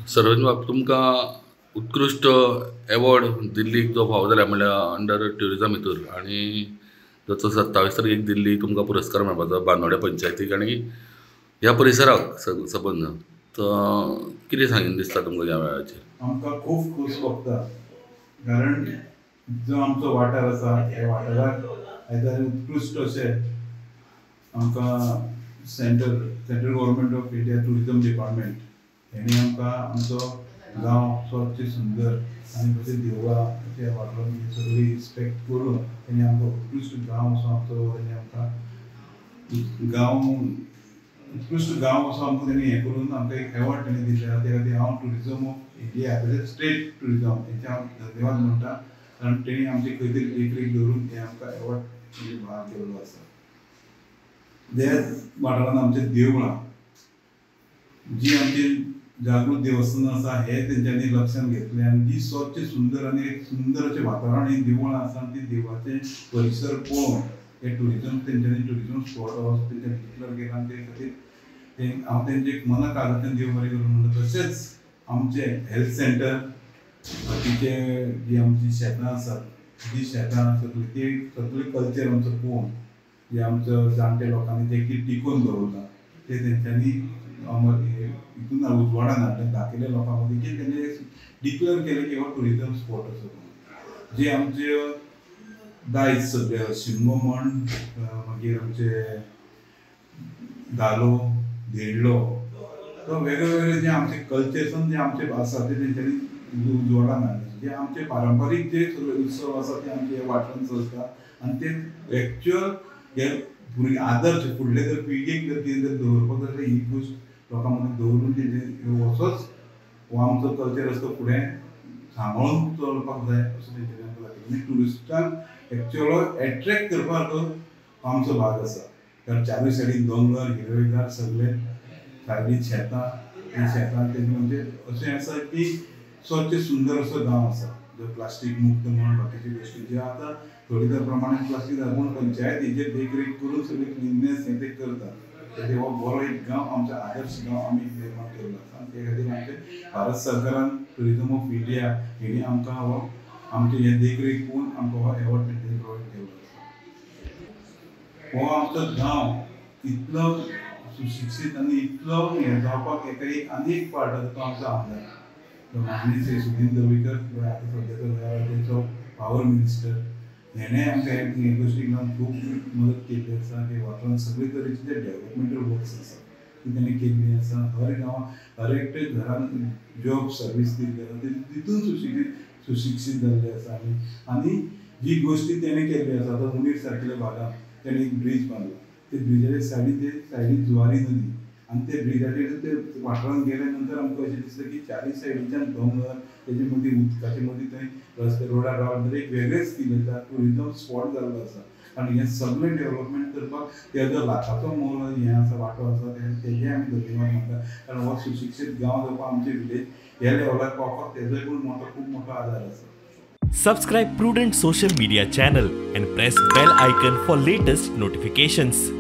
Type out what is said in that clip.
सर्वजन बाब तुमकां उत्कृष्ट एवॉर्ड दिल्लीक जो फावो जाल्या म्हणल्यार अंडर ट्युरिजम हितूर आनी जाचो 27 तारखेक दिल्ली तुमकां पुरस्कार मेळपाचो बांदोड्या पंचायतीक आनी ह्या परिसराक सबंद कितें सांगीन दिसता तुमकां ह्या वेळाचेर? आमकां खूब खोस भोगता कारण जो आमचो वाठार आसा ह्या वाठाराक आयज उत्कृश्ट अशे आमकां central government of India tourism department हेणी आमकां आमचो गांव स्वच्छ सुंदर आनी कशें देवळां अशें वाठारांत सगळी रिस्पेक्ट करून तेणी आमकां उत्कृश्ट गांव असो आमचो तेणी आमकां गांव उत्कृश्ट गांव असो आमकां तेणी हें करून आमकां एक एवॉर्ड तेणी दिल्ले त्या खातीर हांव टुरिजम ऑफ इंडिया तशेंच स्टेट टुरिजम हेचे हांव धन्यवाद म्हणटा कारण तेणी आमची खंय तरी देखरेख दवरून हे आमकां एवॉर्ड भाग केल्लो आसा. तेच वाठारांत आमचे देवळां जी आमची जागृत देवस्थानां आसा हे तेंच्यांनी लक्षांत घेतले आनी जी स्वच्छ सुंदर आनी एक सुंदर अशें वातावरण ही देवळां आसा आनी ती देवळाचे परिसर पळोवन हे टुरिजम तेंच्यांनी टुरिजम स्पॉट तेंच्यांनी डिक्लेअर केला आनी ते खातीर हांव तेंचे मनाक आदर्शन देव बरें करून म्हणटा. तशेंच आमचे हेल्थ सेंटर बाकीचे जी आमची शेतां आसात जी शेतां सगळी ती सगळी कल्चर आमचो पळोवन जे आमचो जाणटे लोकांनी ते कितें टिकोवन दवरला ते तेंच्यांनी हितून उजवाडान हाडले दाखयले लोकां मदीं की तेणे डिक्लेअर केले की हो टुरिजम स्पॉट असो जे आमचे दायज सगळे शिगमो म्हण मागीर आमचे धालो देडलो तो वेगळे जे आमचे कल्चर्सान जे आमचे आसा ते तेंच्यांनी उजवाडान हाडले जे आमचे पारंपारीक जे सगळे उत्सव आसा ते आमचे वाठारांत चलता आनी ते एक्चुअल हे भुरगे आदर्श फुडले जर पिळगेक जर कितें जर दवरपाक जाय ही गोश्ट लोकां मदीं दवरून तेजे असोच हो आमचो कल्चर आसा तो फुडें सांबाळून चलपाक जाय अशें तेंच्यांनी आमकां दाखयलें. आनी ट्युरिस्टांक एक्चुअल एट्रॅक्ट करपाक आमचो भाग आसा कारण चारूय सायडीन दोंगर हिरवेगार सगळे सायडीन शेतां ते शेतां तेजे म्हणजे अशें आसा की स्वच्छ सुंदर असो गांव आसा जो प्लास्टीक मुक्त म्हण बाकीचे गोश्टी जे आतां थोडी तर प्रमाणात प्लास्टीक जाता पूण पंचायत हेजेर देखरेख करून सगळे क्लिननेस हे ते करता ते हो बरो एक गांव आमचो आदर्श गांव आमी निर्माण केल्लो आसा आनी ते खातीर आमचे भारत सरकारान टुरिजम ऑफ इंडिया हेणी आमकां हो आमचे हे देखरेख पळोवन आमकां हो एवॉर्ड तेंच्यांनी प्रोवायड केल्लो आसा. हो आमचो गांव इतलो सुशिक्षीत आनी इतलो हे जावपाक हेका एक आनी एक पार्ट आसा तो आमचो आमदार माननीय श्री सुदीन दवळीकर आतां सद्याचो तेंचो पावर मिनिस्टर हेणे आमकां हे गोश्टीक लागून खूब मदत केल्ली आसा की वाठारांत सगळे तरेचे जे डेवलपमेंटल वर्क्स आसा ती तेणी केल्ली आसा. हर गांवांत हर एकटे घरान जॉब सर्वीस दिल्ली आसा तितून सुशिक्षीत जाल्ले आसा आनी जी गोश्टी तेणे केल्ली आसा आतां उणीर सारकेल्या भागांत तेणे एक ब्रीज बांदला ते ब्रिजाच्या सायडीन जुवारी नदी आनी ते ब्रिजाचेर ते वाठारांत गेले नंतर आमकां अशें दिसता की चारय सायडीच्यान दोंगर तेजे मदीं उदकाचे मदीं थंय रस्ते रोडार रावन एक वेगळेच फील येता टुरिजम स्पॉट जाल्लो आसा आनी हें सगळें डेवलपमेंट करपाक तेजो लाखाचो मोल हें आसा वांटो आसा तेजे आमी धन्यवाद मानता कारण हो सुशिक्षीत गांव जावपाक आमचे विलेज ह्या लेवलार पावपाक तेजोय पूण खूब मोठो आदार आसा. Subscribe Prudent social media channel and press bell icon for latest notifications.